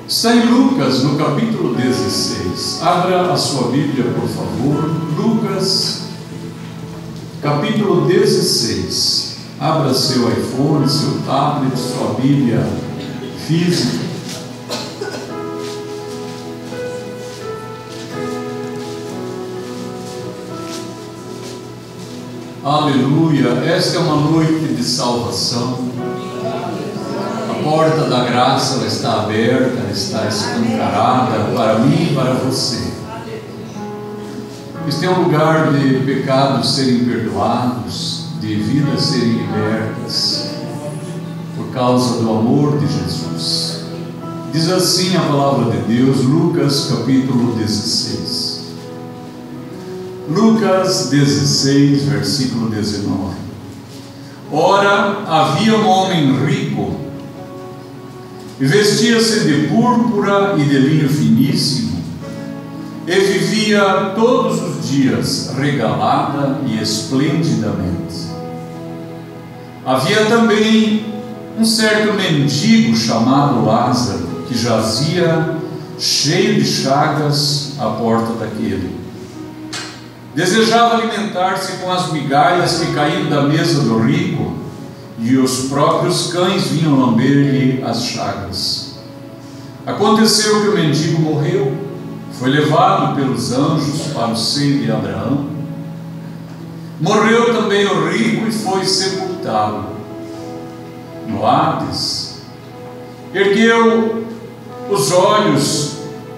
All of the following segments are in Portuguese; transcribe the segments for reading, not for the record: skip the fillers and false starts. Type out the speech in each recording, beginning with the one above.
Está em Lucas, no capítulo 16. Abra a sua Bíblia, por favor. Lucas, capítulo 16. Abra seu iPhone, seu tablet, sua Bíblia física. Aleluia! Esta é uma noite de salvação. A porta da graça ela está aberta, ela está escancarada para mim e para você. Este é um lugar de pecados serem perdoados, de vidas serem libertas, por causa do amor de Jesus. Diz assim a palavra de Deus, Lucas capítulo 16. Lucas 16, versículo 19. Ora, havia um homem rico, e vestia-se de púrpura e de linho finíssimo, e vivia todos os dias regalada e esplendidamente. Havia também um certo mendigo chamado Lázaro, que jazia cheio de chagas à porta daquele. Desejava alimentar-se com as migalhas que caíam da mesa do rico, e os próprios cães vinham lamber-lhe as chagas. Aconteceu que o mendigo morreu, foi levado pelos anjos para o seio de Abraão. Morreu também o rico e foi sepultado. No Hades, ergueu os olhos,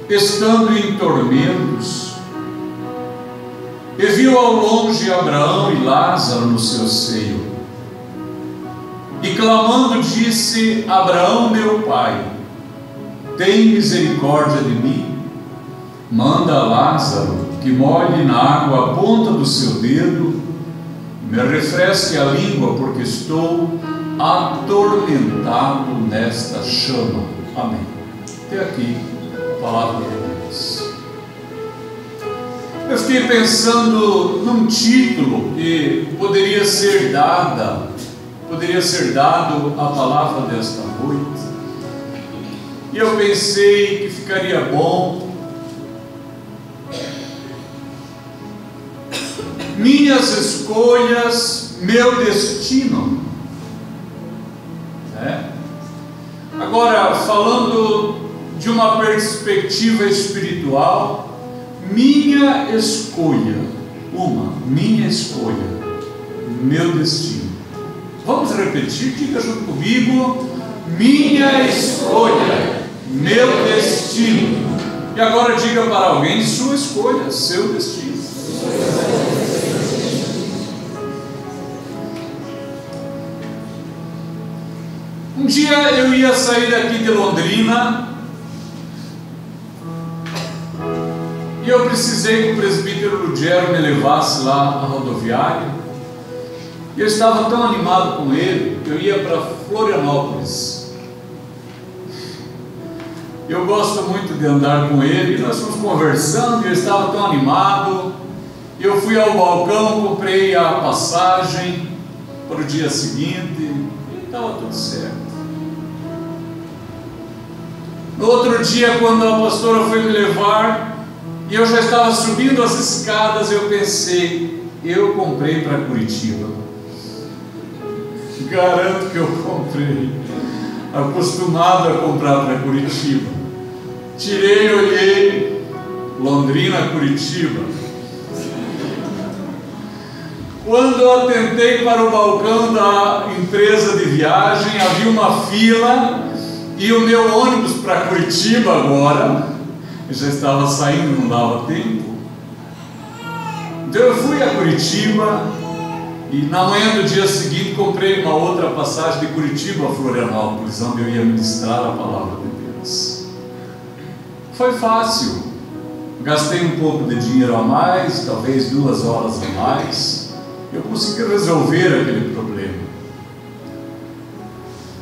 estando em tormentos, e viu ao longe Abraão e Lázaro no seu seio. E clamando disse: Abraão, meu pai, tem misericórdia de mim, manda a Lázaro que molhe na água a ponta do seu dedo, me refresque a língua, porque estou atormentado nesta chama. Amém. Até aqui a palavra de Deus. Eu fiquei pensando num título que poderia ser dado à palavra desta noite, e eu pensei que ficaria bom: minhas escolhas, meu destino. Agora, falando de uma perspectiva espiritual, minha escolha, meu destino. Vamos repetir, diga junto comigo: minha escolha, meu destino. E agora diga para alguém: sua escolha, seu destino. Um dia eu ia sair daqui de Londrina, e eu precisei que o presbítero Lugero me levasse lá à rodoviária. E eu estava tão animado com ele, eu ia para Florianópolis. Eu gosto muito de andar com ele, e nós fomos conversando, e eu estava tão animado. Eu fui ao balcão, comprei a passagem para o dia seguinte, e estava tudo certo. No outro dia, quando a pastora foi me levar, e eu já estava subindo as escadas, eu pensei: eu comprei para Curitiba. Garanto que eu comprei, acostumado a comprar para Curitiba. Tirei, olhei, Londrina, Curitiba. Quando eu atentei para o balcão da empresa de viagem, havia uma fila, e o meu ônibus para Curitiba agora já estava saindo, não dava tempo. Então eu fui a Curitiba, e na manhã do dia seguinte comprei uma outra passagem de Curitiba a Florianópolis, onde eu ia ministrar a palavra de Deus. Foi fácil, gastei um pouco de dinheiro a mais, talvez 2 horas a mais, eu consegui resolver aquele problema.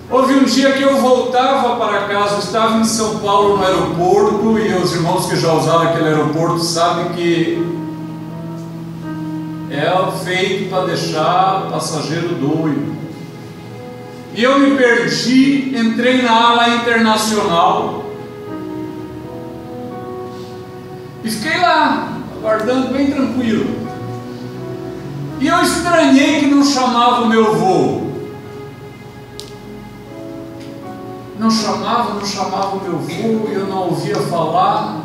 Houve um dia que eu voltava para casa, eu estava em São Paulo no aeroporto, e os irmãos que já usaram aquele aeroporto sabem que é feito para deixar passageiro doido. E eu me perdi, entrei na ala internacional, E fiquei lá, aguardando bem tranquilo. E eu estranhei que não chamava o meu avô. Não chamava o meu avô, eu não ouvia falar.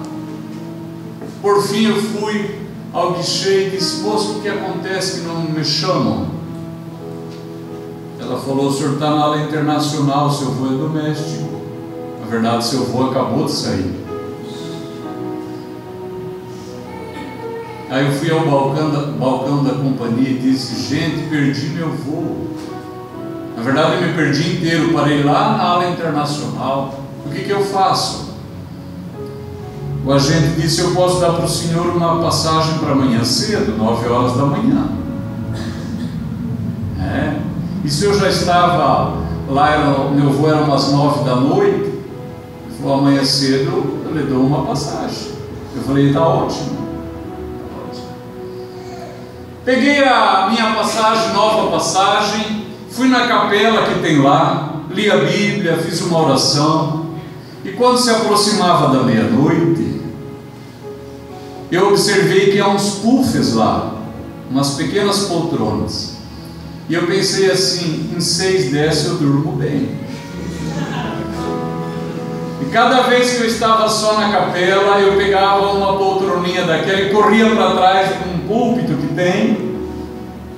Por fim eu fui ao guichê e disse: moço, o que acontece que não me chamam? Ela falou: o senhor está na ala internacional, seu avô é doméstico. Na verdade, seu avô acabou de sair. Aí eu fui ao balcão da companhia e disse: gente, perdi meu avô. Na verdade eu me perdi inteiro, parei lá na ala internacional. O que eu faço? O agente disse: eu posso dar para o senhor uma passagem para amanhã cedo, 9 horas da manhã. E se eu já estava lá, meu avô era umas 9 da noite, ele falou: amanhã cedo eu lhe dou uma passagem. Eu falei: está ótimo. Peguei a minha passagem, nova passagem, fui na capela que tem lá, li a Bíblia, fiz uma oração, e quando se aproximava da meia-noite, eu observei que há uns puffs lá, umas pequenas poltronas, e eu pensei assim: em 6:10 eu durmo bem. E cada vez que eu estava só na capela, eu pegava uma poltroninha daquela e corria para trás com um púlpito que tem,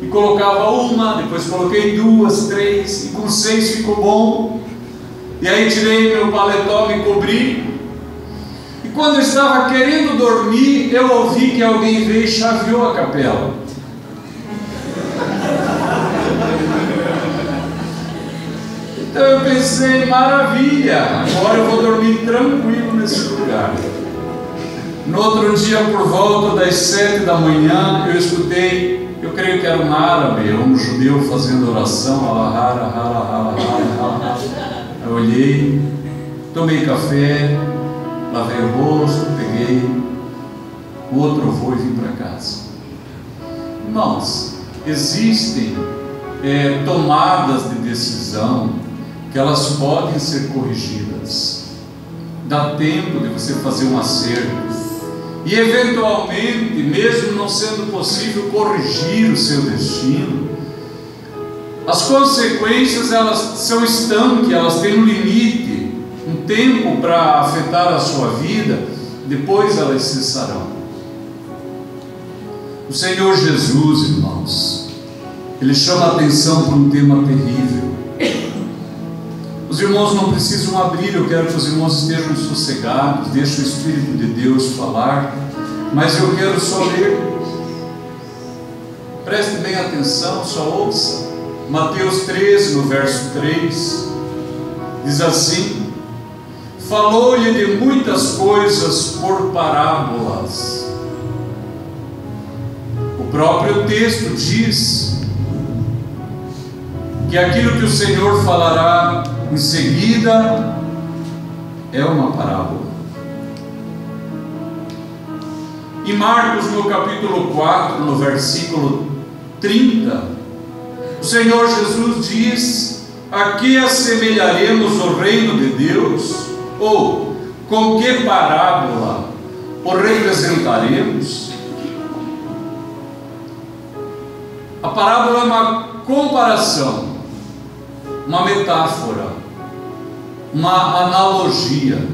e colocava uma, depois coloquei 2, 3, e com 6 ficou bom. E aí tirei meu paletó, me cobri, e quando eu estava querendo dormir, eu ouvi que alguém veio e chaveou a capela. Então eu pensei: maravilha, agora eu vou dormir tranquilo nesse lugar. No outro dia, por volta das 7 da manhã, eu escutei, eu creio que era um árabe, um judeu fazendo oração. Eu olhei, tomei café, lavei o rosto, peguei o outro voo e vim para casa. Irmãos, existem tomadas de decisão que elas podem ser corrigidas. Dá tempo de você fazer um acerto. E eventualmente, mesmo não sendo possível corrigir o seu destino, as consequências, elas são estanques, elas têm um limite, um tempo para afetar a sua vida, depois elas cessarão. O Senhor Jesus, irmãos, Ele chama a atenção para um tema terrível. Os irmãos não precisam abrir, eu quero que os irmãos estejam sossegados, deixe o Espírito de Deus falar, mas eu quero só ler. Preste bem atenção, só ouça. Mateus 13, no verso 3, diz assim: falou-lhe de muitas coisas por parábolas. O próprio texto diz que aquilo que o Senhor falará em seguida é uma parábola. Em Marcos, no capítulo 4, no versículo 30, o Senhor Jesus diz: a que assemelharemos o reino de Deus? Ou com que parábola o representaremos? A parábola é uma comparação, uma metáfora, uma analogia.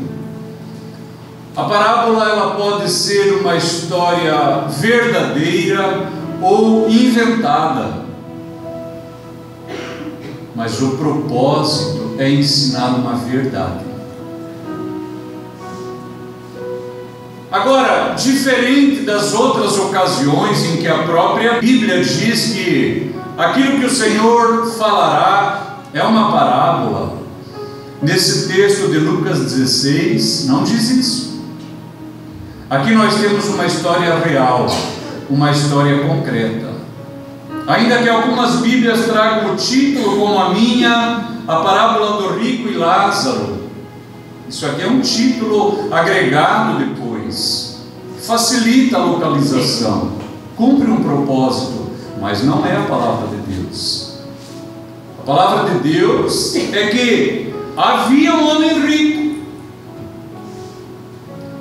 A parábola, ela pode ser uma história verdadeira ou inventada, mas o propósito é ensinar uma verdade. Agora, diferente das outras ocasiões em que a própria Bíblia diz que aquilo que o Senhor falará é uma parábola, nesse texto de Lucas 16 não diz isso. Aqui nós temos uma história real, uma história concreta. Ainda que algumas Bíblias tragam o título, como a minha, a parábola do rico e Lázaro. Isso aqui é um título agregado depois, facilita a localização, cumpre um propósito, mas não é a palavra de Deus. A palavra de Deus é que havia um homem rico.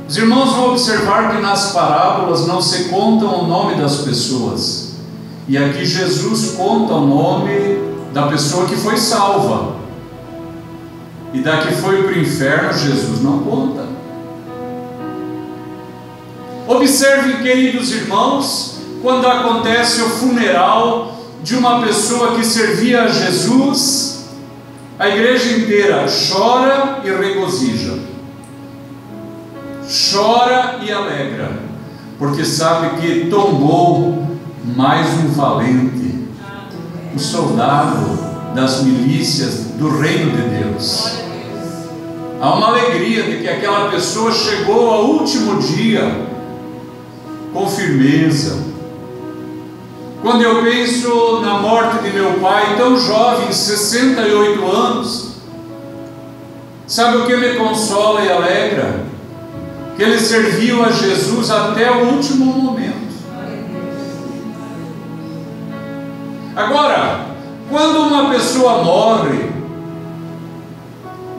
Os irmãos vão observar que nas parábolas não se contam o nome das pessoas, e aqui Jesus conta o nome da pessoa que foi salva, e da que foi para o inferno Jesus não conta. Observem, queridos irmãos, quando acontece o funeral de uma pessoa que servia a Jesus, a igreja inteira chora e regozija, chora e alegra, porque sabe que tombou mais um valente, um soldado das milícias do reino de Deus. Há uma alegria de que aquela pessoa chegou ao último dia com firmeza. Quando eu penso na morte de meu pai, tão jovem, 68 anos, sabe o que me consola e alegra? Que ele serviu a Jesus até o último momento. Agora, quando uma pessoa morre,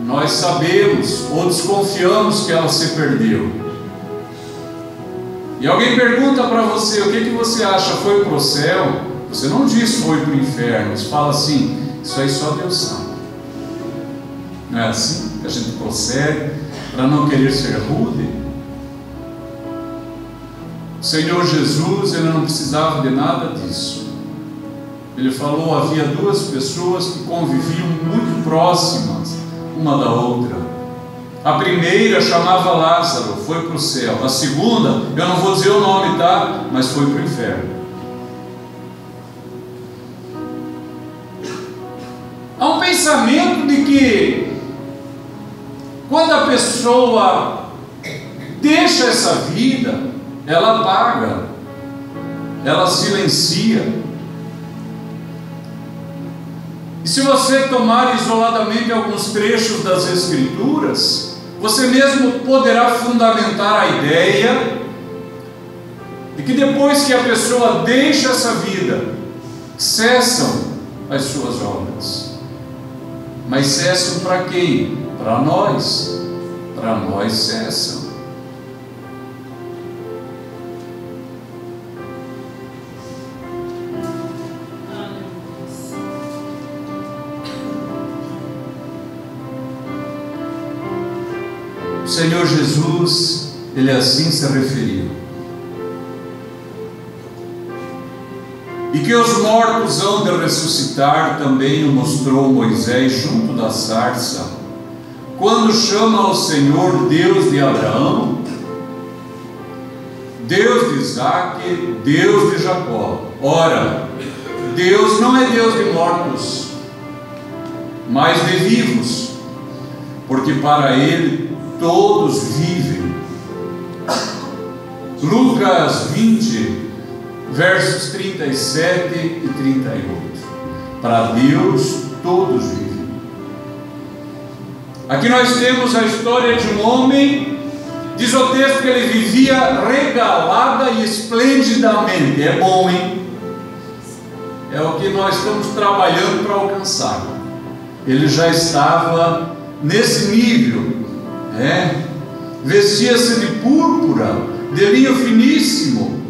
nós sabemos ou desconfiamos que ela se perdeu. E alguém pergunta para você: o que você acha? Foi para o céu? Você não diz foi para o inferno. Você fala assim: isso aí só Deus sabe. Não é assim que a gente procede para não querer ser rude? O Senhor Jesus, ele não precisava de nada disso. Ele falou: havia duas pessoas que conviviam muito próximas uma da outra. A primeira chamava Lázaro, foi para o céu. A segunda, eu não vou dizer o nome, tá? Mas foi para o inferno. Há um pensamento de que quando a pessoa deixa essa vida, ela apaga, ela silencia. E se você tomar isoladamente alguns trechos das Escrituras, você mesmo poderá fundamentar a ideia de que depois que a pessoa deixa essa vida, cessam as suas obras. Mas cessam para quem? Para nós. Para nós cessam. O Senhor Jesus, ele assim se referiu: e que os mortos hão de ressuscitar, também o mostrou Moisés junto da sarça, quando chama ao Senhor Deus de Abraão, Deus de Isaque, Deus de Jacó. Ora, Deus não é Deus de mortos, mas de vivos, porque para ele todos vivem. Lucas 20, versos 37 e 38. Para Deus todos vivem. Aqui nós temos a história de um homem, diz o texto que ele vivia regalada e esplendidamente. É bom, hein? É o que nós estamos trabalhando para alcançar. Ele já estava nesse nível. Vestia-se de púrpura, de linho finíssimo.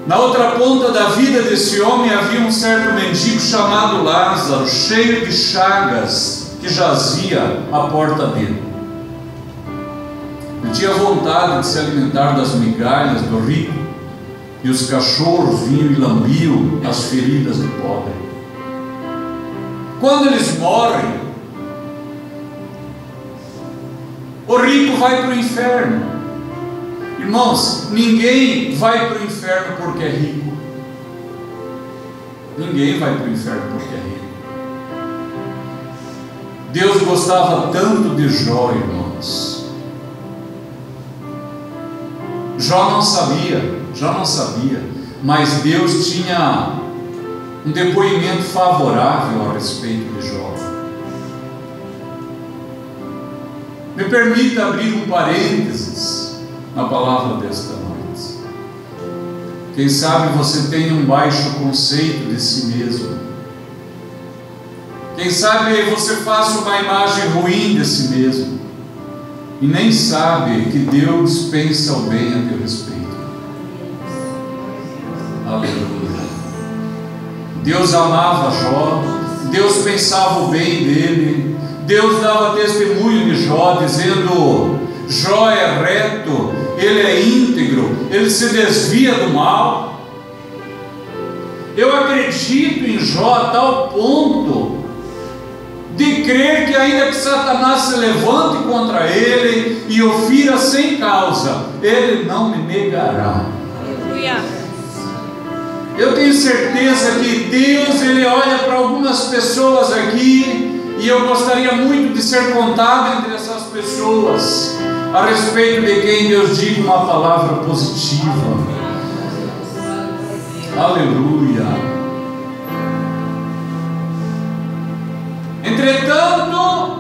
Na outra ponta da vida desse homem havia um certo mendigo chamado Lázaro, cheio de chagas, que jazia à porta dele. Ele tinha vontade de se alimentar das migalhas do rico, e os cachorros vinham e lambiam as feridas do pobre. Quando eles morrem, o rico vai para o inferno. Irmãos, ninguém vai para o inferno porque é rico. Ninguém vai para o inferno porque é rico. Deus gostava tanto de Jó, irmãos. Jó não sabia, mas Deus tinha um depoimento favorável a respeito de Jó. Me permita abrir um parênteses na palavra desta noite. Quem sabe você tem um baixo conceito de si mesmo. Quem sabe você faça uma imagem ruim de si mesmo. e nem sabe que Deus pensa o bem a teu respeito. Aleluia. Deus amava Jó, Deus pensava o bem dele, Deus dava testemunho de Jó, dizendo: Jó é reto, ele é íntegro, ele se desvia do mal. Eu acredito em Jó a tal ponto de crer que ainda que Satanás se levante contra ele e o fira sem causa, ele não me negará. Aleluia. Eu tenho certeza que Deus, Ele olha para algumas pessoas aqui, e eu gostaria muito de ser contado entre essas pessoas, a respeito de quem Deus diga uma palavra positiva. Aleluia. Entretanto,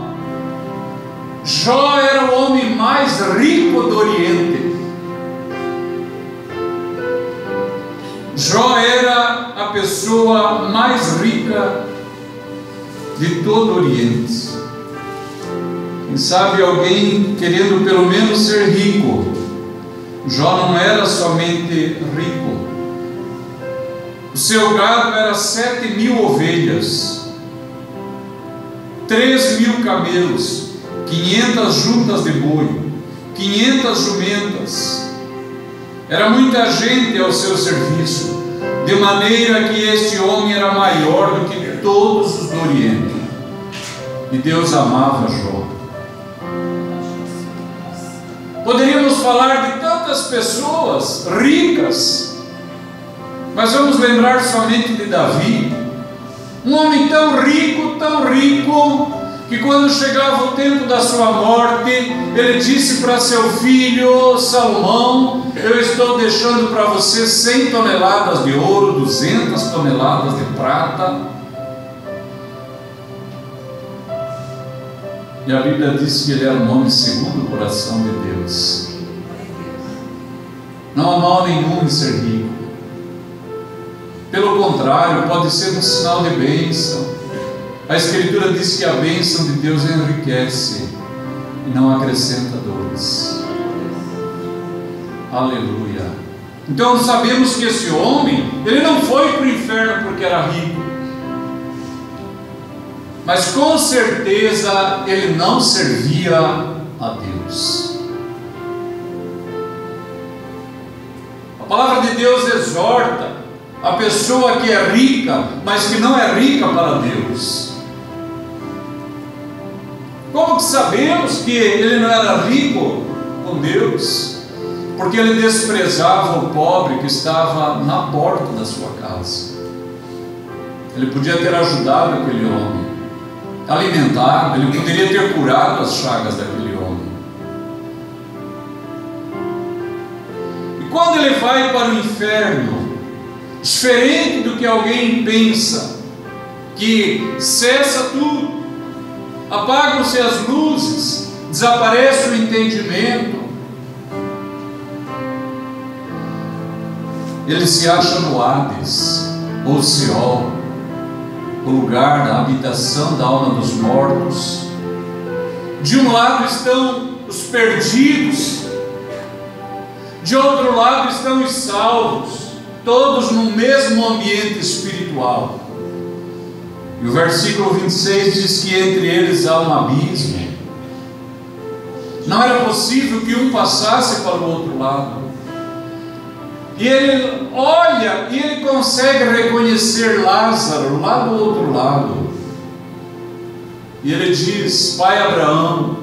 Jó era o homem mais rico do Oriente. Jó era a pessoa mais rica de todo o Oriente. Quem sabe alguém querendo pelo menos ser rico. Jó não era somente rico. O seu gado era 7.000 ovelhas, 3.000 camelos, 500 juntas de boi, 500 jumentas. Era muita gente ao seu serviço, de maneira que este homem era maior do que todos os do Oriente. E Deus amava Jó. Poderíamos falar de tantas pessoas ricas, mas vamos lembrar somente de Davi, um homem tão rico, que quando chegava o tempo da sua morte, ele disse para seu filho Salomão: eu estou deixando para você 100 toneladas de ouro, 200 toneladas de prata. E a Bíblia diz que ele era um homem segundo o coração de Deus. Não há mal nenhum em ser rico. Pelo contrário, pode ser um sinal de bênção. A Escritura diz que a bênção de Deus enriquece e não acrescenta dores. Aleluia. Então sabemos que esse homem, ele não foi para o inferno porque era rico, mas com certeza ele não servia a Deus. A palavra de Deus exorta a pessoa que é rica, mas que não é rica para Deus. Como que sabemos que ele não era rico com Deus? Porque ele desprezava o pobre que estava na porta da sua casa. Ele podia ter ajudado aquele homem, alimentado, ele poderia ter curado as chagas daquele homem. E quando ele vai para o inferno, diferente do que alguém pensa, que cessa tudo, apagam-se as luzes, desaparece o entendimento, ele se acha no Hades, ou Seol, o lugar da habitação da alma dos mortos. De um lado estão os perdidos, de outro lado estão os salvos, todos no mesmo ambiente espiritual. E o versículo 26 diz que entre eles há um abismo. Não era possível que um passasse para o outro lado. E ele olha e ele consegue reconhecer Lázaro lá do outro lado. E ele diz: Pai Abraão.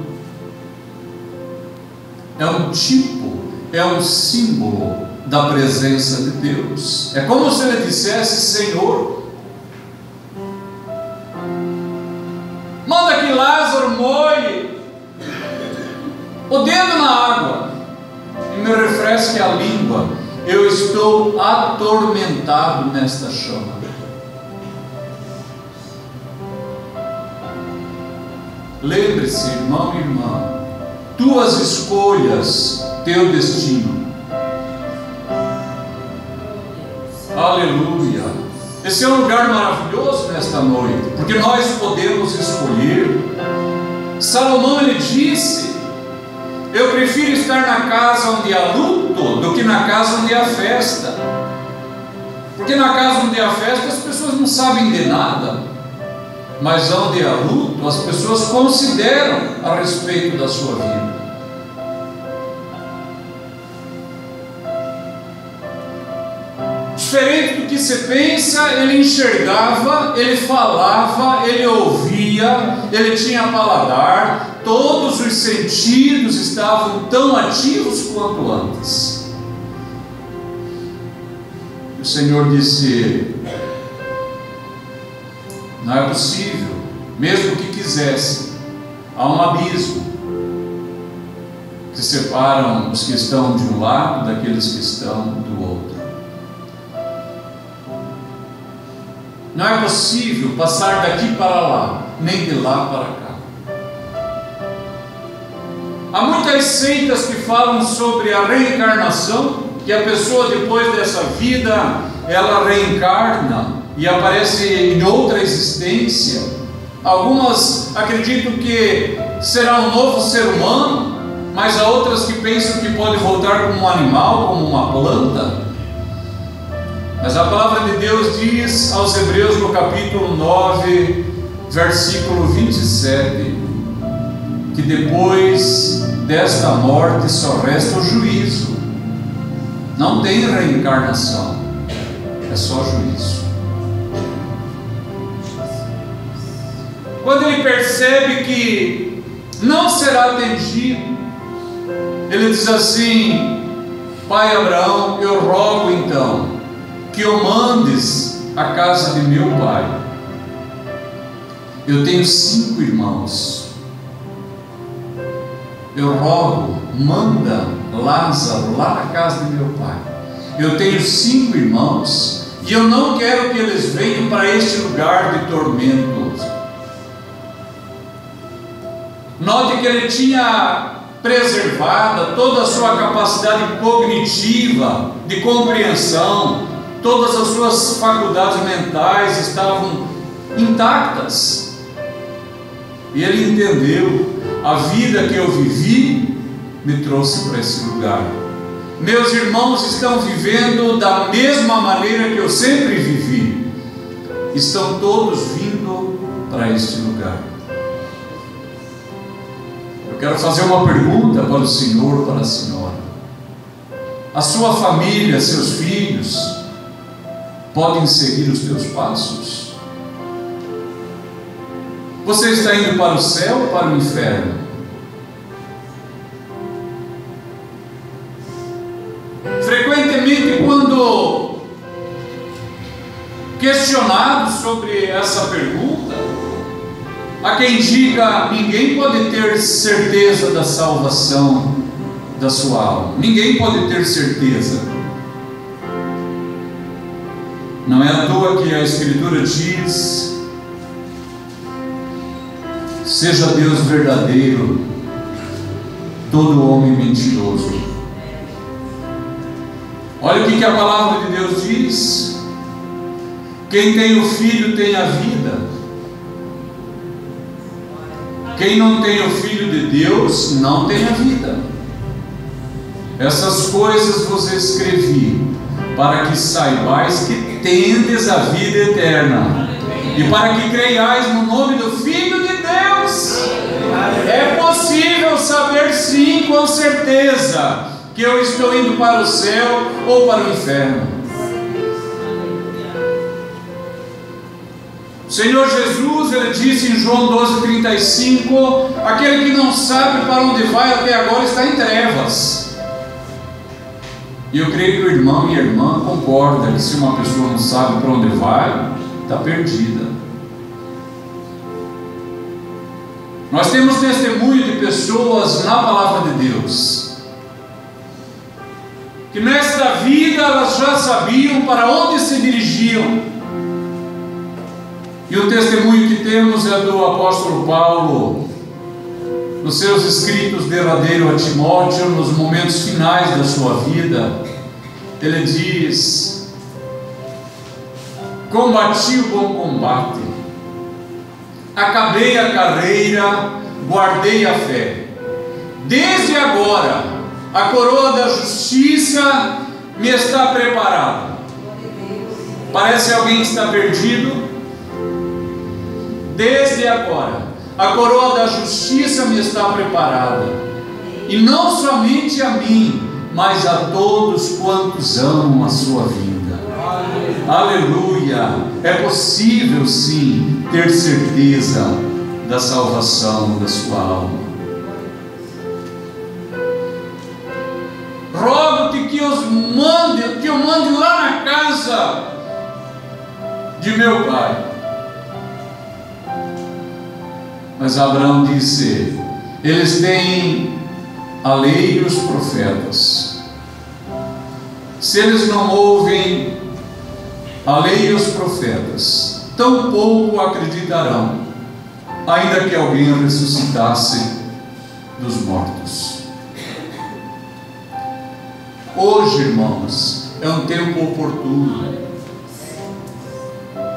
É um tipo, é um símbolo da presença de Deus. É como se ele dissesse: Senhor, manda que Lázaro molhe o dedo na água e me refresque a língua. Eu estou atormentado nesta chama. Lembre-se, irmão e irmã, tuas escolhas, teu destino. Aleluia. Esse é um lugar maravilhoso nesta noite, porque nós podemos escolher. Salomão, ele disse Eu prefiro estar na casa onde há luto do que na casa onde há festa. Porque na casa onde há festa as pessoas não sabem de nada, mas onde há luto as pessoas consideram a respeito da sua vida. Diferente do que se pensa, ele enxergava, ele falava, ele ouvia, ele tinha paladar, todos os sentidos estavam tão ativos quanto antes. O Senhor disse: não é possível, mesmo que quisesse, há um abismo que separam os que estão de um lado daqueles que estão do outro. Não é possível passar daqui para lá, nem de lá para cá. Há muitas seitas que falam sobre a reencarnação, que a pessoa depois dessa vida, ela reencarna e aparece em outra existência. Algumas acreditam que será um novo ser humano, mas há outras que pensam que pode voltar como um animal, como uma planta. Mas a palavra de Deus diz aos Hebreus no capítulo 9, versículo 27, que depois desta morte só resta o juízo. Não tem reencarnação, é só juízo. Quando ele percebe que não será atendido, ele diz assim: Pai Abraão, eu rogo então que o mandes à casa de meu pai. Eu tenho 5 irmãos. Eu rogo, manda Lázaro lá na casa de meu pai. Eu tenho 5 irmãos e eu não quero que eles venham para este lugar de tormento. Note que ele tinha preservada toda a sua capacidade cognitiva, de compreensão. Todas as suas faculdades mentais estavam intactas. E ele entendeu: a vida que eu vivi me trouxe para esse lugar. Meus irmãos estão vivendo da mesma maneira que eu sempre vivi. Estão todos vindo para este lugar. Eu quero fazer uma pergunta para o Senhor, para a Senhora. A sua família, seus filhos, podem seguir os teus passos? Você está indo para o céu ou para o inferno? Frequentemente, quando questionado sobre essa pergunta, há quem diga: ninguém pode ter certeza da salvação da sua alma. Ninguém pode ter certeza. Não é à toa que a Escritura diz: seja Deus verdadeiro, todo homem mentiroso. Olha o que a palavra de Deus diz: quem tem o Filho tem a vida. Quem não tem o Filho de Deus não tem a vida. Essas coisas vos escrevi, para que saibais que tendes a vida eterna, e para que creiais no nome do Filho de Deus. É possível saber sim, com certeza, que eu estou indo para o céu ou para o inferno. O Senhor Jesus, ele disse em João 12:35, aquele que não sabe para onde vai até agora está em trevas. E eu creio que o irmão e a irmã concordam que se uma pessoa não sabe para onde vai, está perdida. Nós temos testemunho de pessoas na palavra de Deus, que nesta vida elas já sabiam para onde se dirigiam. E o testemunho que temos é do apóstolo Paulo, nos seus escritos derradeiros a Timóteo, nos momentos finais da sua vida. Ele diz: combati o bom combate, acabei a carreira, guardei a fé. Desde agora, a coroa da justiça me está preparada. Parece alguém que está perdido? Desde agora, a coroa da justiça me está preparada. E não somente a mim, mas a todos quantos amam a sua vinda. Aleluia! É possível sim ter certeza da salvação da sua alma. Rogo-te que eu mande lá na casa de meu pai. Mas Abraão disse: eles têm a lei e os profetas. Se eles não ouvem a lei e os profetas, tampouco acreditarão, ainda que alguém ressuscitasse dos mortos. Hoje, irmãos, é um tempo oportuno.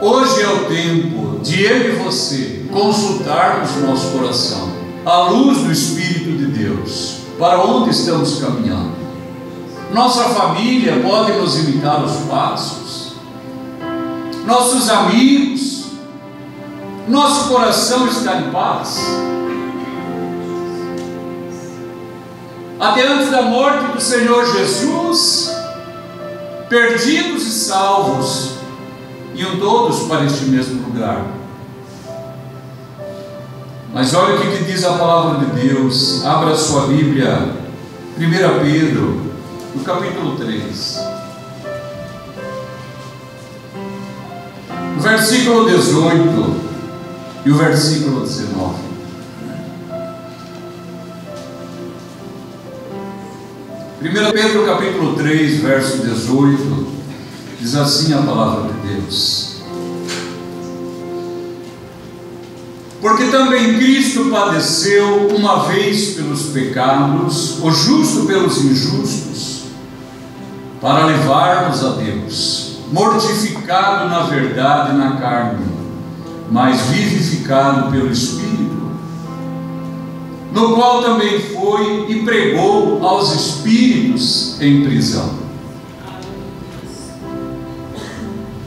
Hoje é o tempo de eu e você consultarmos nosso coração, à luz do Espírito de Deus, para onde estamos caminhando. Nossa família pode nos imitar os passos, nossos amigos, nosso coração está em paz. Até antes da morte do Senhor Jesus, perdidos e salvos iam todos para este mesmo lugar. Mas olha o que diz a palavra de Deus. Abra a sua Bíblia, 1 Pedro, no capítulo 3, o versículo 18 e o versículo 19. 1 Pedro capítulo 3, verso 18, diz assim a palavra de Deus: porque também Cristo padeceu uma vez pelos pecados, o justo pelos injustos, para levar-nos a Deus, mortificado na verdade e na carne, mas vivificado pelo Espírito, no qual também foi e pregou aos espíritos em prisão.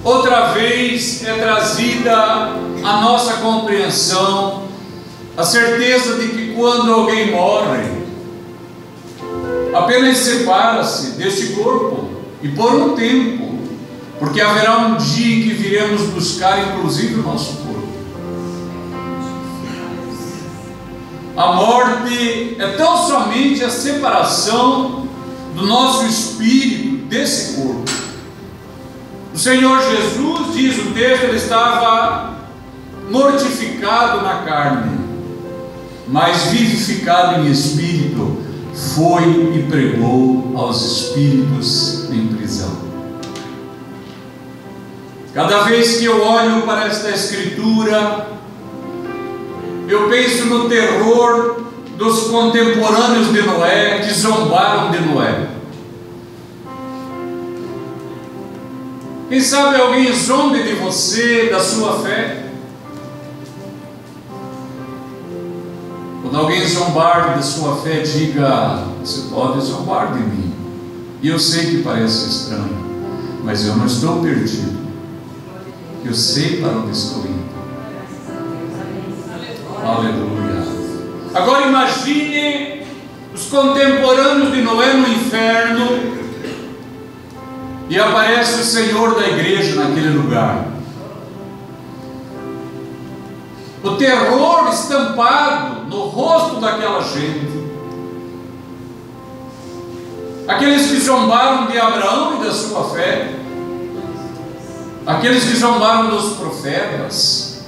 Outra vez é trazida a nossa compreensão, a certeza de que quando alguém morre, apenas separa-se deste corpo, e por um tempo, porque haverá um dia em que viremos buscar inclusive o nosso corpo. A morte é tão somente a separação do nosso espírito desse corpo. O Senhor Jesus, diz o texto, ele estava mortificado na carne, mas vivificado em espírito, foi e pregou aos espíritos em prisão. Cada vez que eu olho para esta escritura, eu penso no terror dos contemporâneos de Noé, que zombaram de Noé. Quem sabe alguém zombe de você, da sua fé? Quando alguém zombar da sua fé, diga: você pode zombar de mim, e eu sei que parece estranho, mas eu não estou perdido, eu sei para onde estou indo. Aleluia. Agora imagine os contemporâneos de Noé no inferno, e aparece o Senhor da igreja naquele lugar. O terror estampado no rosto daquela gente. Aqueles que zombaram de Abraão e da sua fé, aqueles que zombaram dos profetas,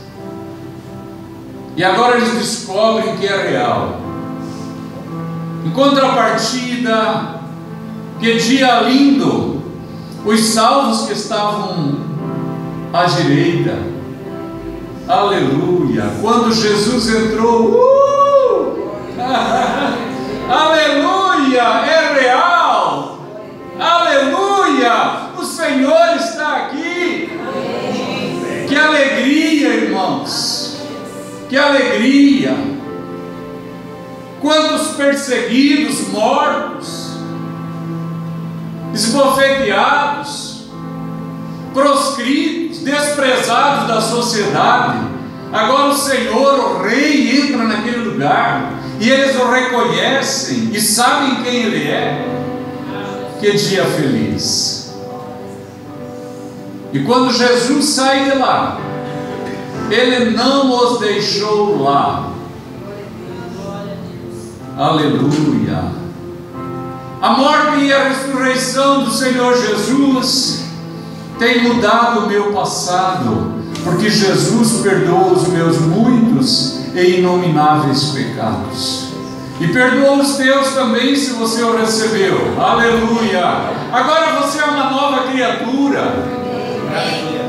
e agora eles descobrem que é real. Em contrapartida, que dia lindo, os salvos que estavam à direita, aleluia, quando Jesus entrou, aleluia, é real, aleluia, o Senhor está aqui. Que alegria, irmãos, que alegria. Quantos perseguidos, mortos, esbofeteados, proscritos, desprezados da sociedade. Agora o Senhor, o Rei, entra naquele lugar e eles o reconhecem e sabem quem Ele é. Que dia feliz! E quando Jesus sai de lá, Ele não os deixou lá. Aleluia! A morte e a ressurreição do Senhor Jesus tem mudado o meu passado, porque Jesus perdoou os meus muitos e inomináveis pecados. E perdoa os teus também, se você o recebeu. Aleluia! Agora você é uma nova criatura.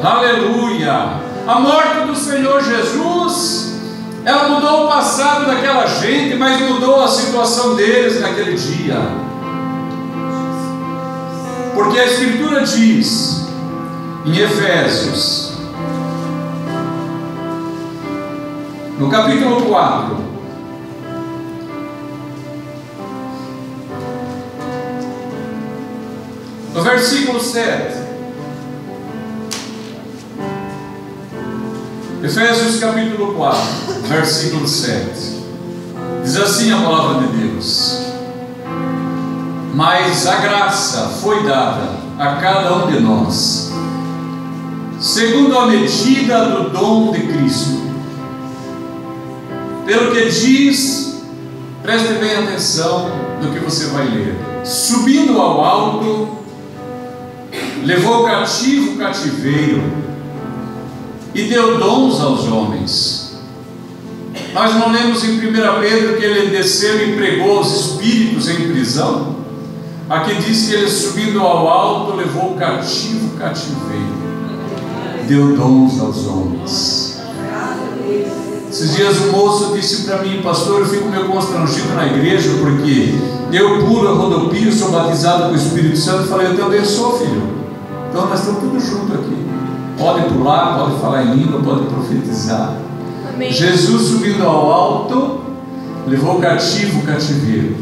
Aleluia! A morte do Senhor Jesus, ela mudou o passado daquela gente, mas mudou a situação deles naquele dia. Porque a Escritura diz em Efésios, no capítulo 4, no versículo 7, Efésios capítulo 4, versículo 7, diz assim a palavra de Deus: mas a graça foi dada a cada um de nós, segundo a medida do dom de Cristo. Pelo que diz, preste bem atenção no que você vai ler: subindo ao alto, levou cativo o cativeiro e deu dons aos homens. Nós não lemos em 1 Pedro que ele desceu e pregou aos espíritos em prisão? Aqui diz que ele, subindo ao alto, levou cativo o cativeiro, deu dons aos homens. Esses dias um moço disse para mim: pastor, eu fico meio constrangido na igreja, porque eu pulo, eu rodopio, sou batizado com o Espírito Santo. Eu falei: eu também sou, filho. Então nós estamos tudo junto aqui. Pode pular, pode falar em língua, pode profetizar. Amém. Jesus, subindo ao alto, levou cativo o cativeiro,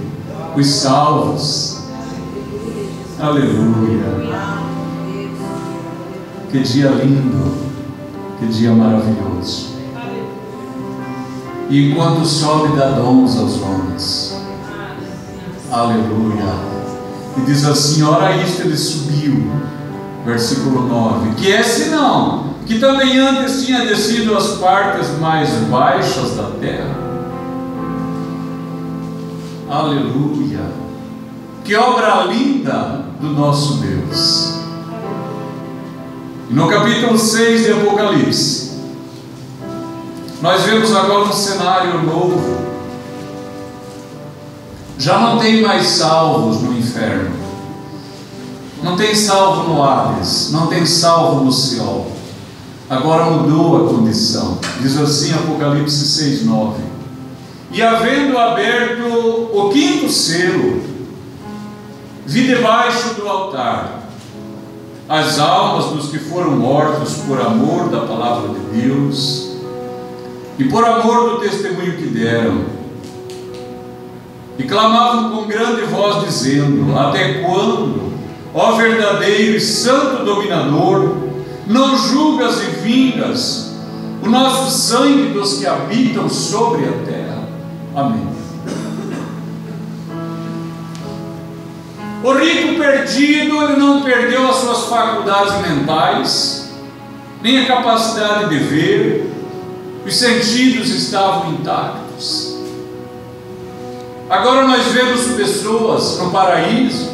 os salvos. Aleluia! Que dia lindo, que dia maravilhoso. E enquanto sobe, dá dons aos homens. Aleluia! E diz assim: ora isto, ele subiu, versículo 9, que é senão que também antes tinha descido às partes mais baixas da terra. Aleluia! Que obra linda do nosso Deus. E no capítulo 6 de Apocalipse, nós vemos agora um cenário novo. Já não tem mais salvos no inferno, não tem salvo no Hades, não tem salvo no céu. Agora mudou a condição. Diz assim Apocalipse 6:9: e havendo aberto o quinto selo, vi debaixo do altar as almas dos que foram mortos por amor da palavra de Deus e por amor do testemunho que deram, e clamavam com grande voz, dizendo: até quando, ó verdadeiro e santo dominador, não julgas e vingas o nosso sangue dos que habitam sobre a terra? Amém. O rico perdido, ele não perdeu as suas faculdades mentais, nem a capacidade de ver, os sentidos estavam intactos. Agora nós vemos pessoas no paraíso,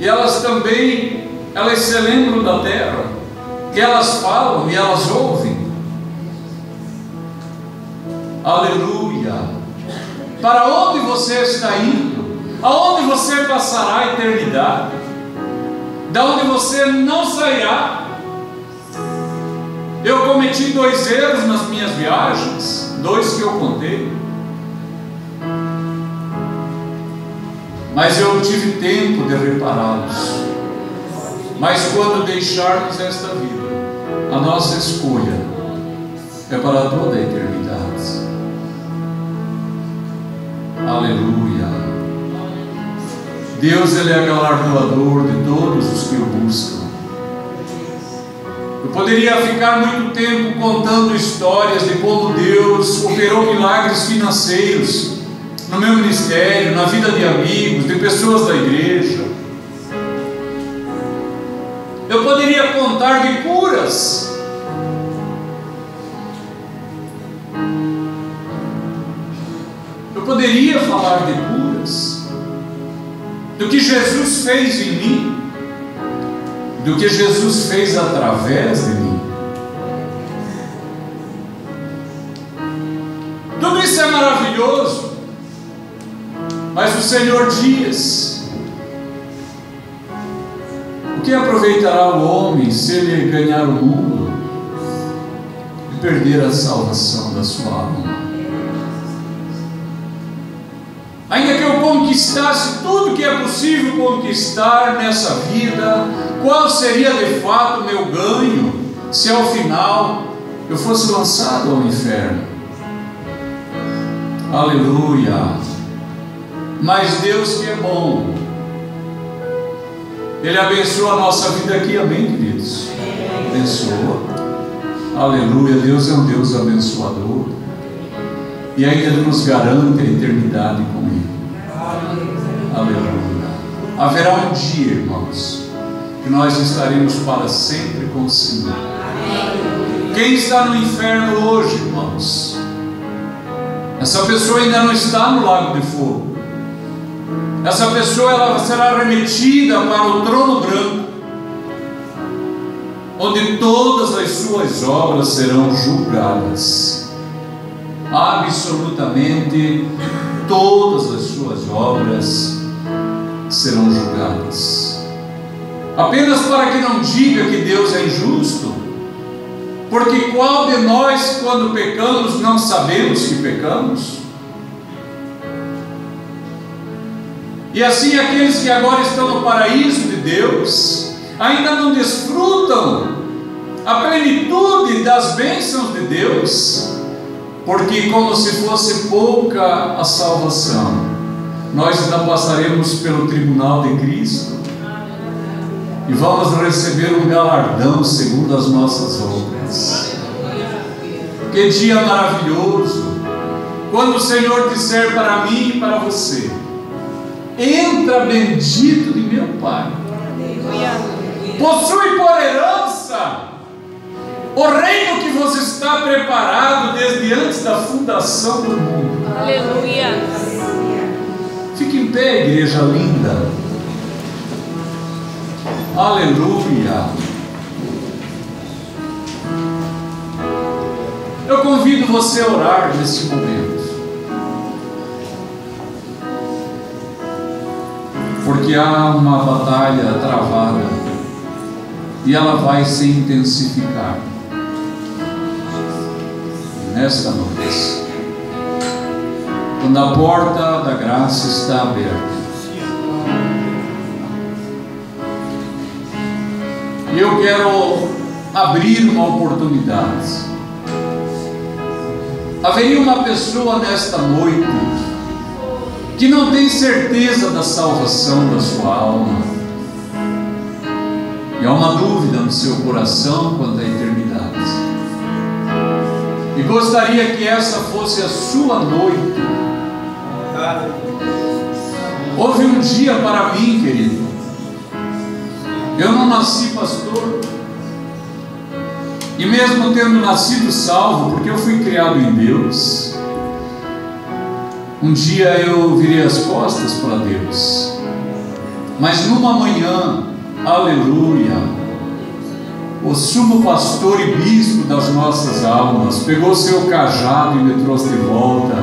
e elas também, elas se lembram da terra, e elas falam e elas ouvem. Aleluia! Para onde você está indo? Aonde você passará a eternidade? Da onde você não sairá? Eu cometi 2 erros nas minhas viagens, 2 que eu contei, mas eu tive tempo de repará-los. Mas quando deixarmos esta vida, a nossa escolha é para toda a eternidade. Deus, Ele é galardoador de todos os que o buscam. Eu poderia ficar muito tempo contando histórias de como Deus operou milagres financeiros no meu ministério, na vida de amigos, de pessoas da igreja. Eu poderia contar de curas. Eu poderia falar de curas, do que Jesus fez em mim, do que Jesus fez através de mim. Tudo isso é maravilhoso, mas o Senhor diz: o que aproveitará o homem se ele ganhar o mundo e perder a salvação da sua alma? Ainda que eu conquistasse tudo que é possível conquistar nessa vida, qual seria de fato o meu ganho se ao final eu fosse lançado ao inferno? Aleluia! Mas Deus, que é bom, Ele abençoa a nossa vida aqui, amém, queridos? Abençoa. Aleluia! Deus é um Deus abençoador e ainda nos garante a eternidade com Ele. Aleluia. Haverá um dia, irmãos, que nós estaremos para sempre com o Senhor. Quem está no inferno hoje, irmãos, essa pessoa ainda não está no lago de fogo. Essa pessoa, ela será remetida para o trono branco, onde todas as suas obras serão julgadas. Absolutamente todas as suas obras serão julgadas. Apenas para que não diga que Deus é injusto, porque qual de nós, quando pecamos, não sabemos que pecamos? E assim aqueles que agora estão no paraíso de Deus ainda não desfrutam a plenitude das bênçãos de Deus, porque como se fosse pouca a salvação, nós ainda passaremos pelo tribunal de Cristo e vamos receber um galardão segundo as nossas obras. Que dia maravilhoso, quando o Senhor disser para mim e para você: entra, bendito de meu Pai, possui por herança o reino que você está preparado desde antes da fundação do mundo. Aleluia. Fique em pé, igreja linda. Aleluia. Eu convido você a orar nesse momento, porque há uma batalha travada e ela vai se intensificar nesta noite, quando a porta da graça está aberta. E eu quero abrir uma oportunidade. Haveria uma pessoa nesta noite que não tem certeza da salvação da sua alma, e há uma dúvida no seu coração quanto à eternidade, e gostaria que essa fosse a sua noite. Houve um dia para mim, querido, eu não nasci pastor, e mesmo tendo nascido salvo, porque eu fui criado em Deus, um dia eu virei as costas para Deus. Mas numa manhã, aleluia, o sumo pastor e bispo das nossas almas pegou seu cajado e me trouxe de volta,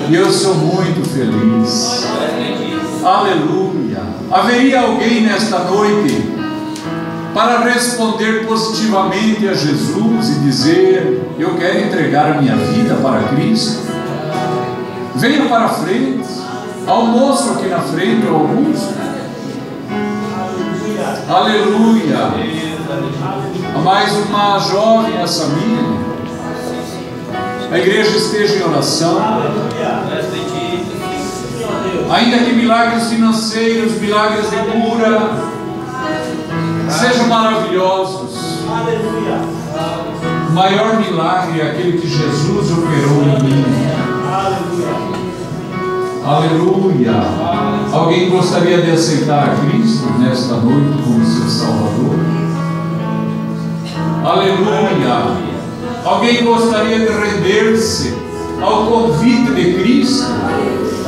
e eu sou muito feliz. Aleluia. Haveria alguém nesta noite para responder positivamente a Jesus e dizer: eu quero entregar a minha vida para Cristo? Venha para frente. Almoço aqui na frente, ou alguns. Aleluia. Há mais uma jovem, essa minha. A igreja esteja em oração. Ainda que milagres financeiros, milagres de cura, sejam maravilhosos. O maior milagre é aquele que Jesus operou em mim. Aleluia. Alguém gostaria de aceitar Cristo nesta noite como seu Salvador? Aleluia. Alguém gostaria de render-se ao convite de Cristo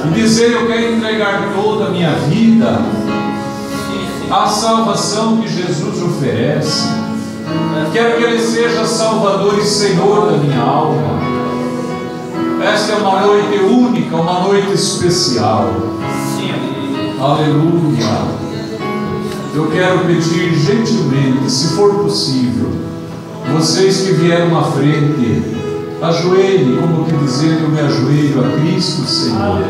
e dizer: eu quero entregar toda a minha vida à salvação que Jesus oferece. Quero que Ele seja Salvador e Senhor da minha alma. Esta é uma noite única, uma noite especial. Aleluia. Eu quero pedir gentilmente, se for possível, vocês que vieram à frente, ajoelhem, como que dizendo: eu me ajoelho a Cristo Senhor.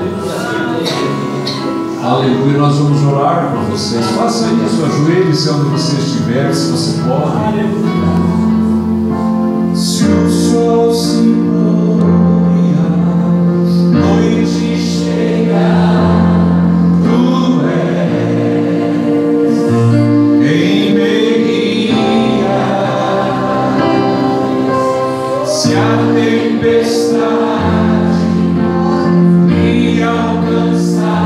Aleluia. Nós vamos orar por vocês. Faça isso, ajoelhe-se onde você estiver, se você pode. Se o sol se ilumina, noite chega, tu és quem me guia. Se a tempestade me alcançar,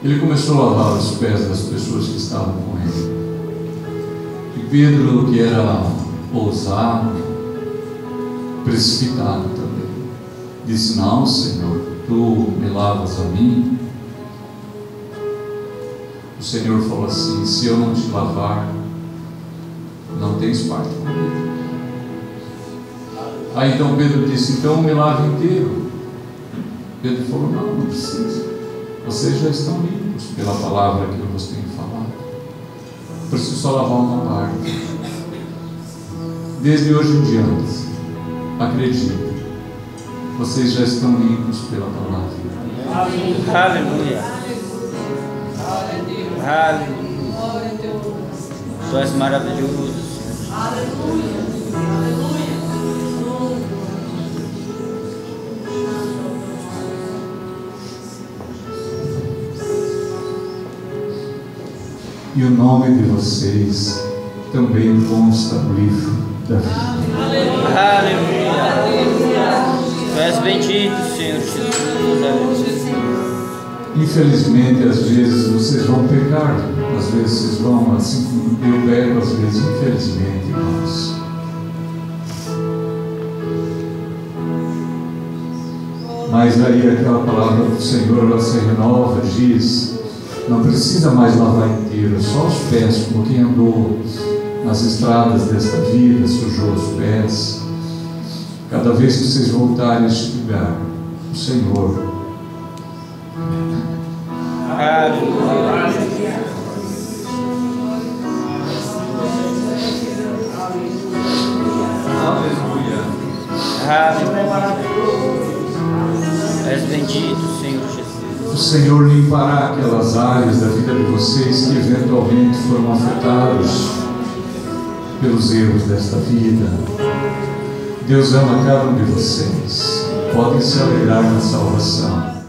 ele começou a lavar os pés das pessoas que estavam com ele. E Pedro, que era ousado, precipitado também, disse: não, Senhor, tu me lavas a mim? O Senhor falou assim: se eu não te lavar, não tens parte comigo. Aí então Pedro disse: então me lave inteiro. Pedro falou: não, não precisa. Vocês já estão limpos pela palavra que eu vos tenho falado. Preciso só lavar uma parte. Desde hoje em diante, acredite, vocês já estão limpos pela palavra. Aleluia. Aleluia. Tu és maravilhoso. Aleluia. E o nome de vocês também consta no livro da vida. Aleluia. Tu és bendito, Senhor Jesus. Infelizmente, às vezes vocês vão pecar, às vezes vocês vão, assim como eu pego, às vezes, infelizmente, irmãos. Mas aí aquela palavra do Senhor, ela se renova, diz: não precisa mais lavar inteiro, só os pés, como quem andou nas estradas desta vida, sujou os pés. Cada vez que vocês voltarem a este lugar, o Senhor. Aleluia. És bendito, Senhor Jesus. O Senhor limpará aquelas áreas da vida de vocês que eventualmente foram afetadas pelos erros desta vida. Deus ama cada um de vocês. Podem se alegrar na salvação.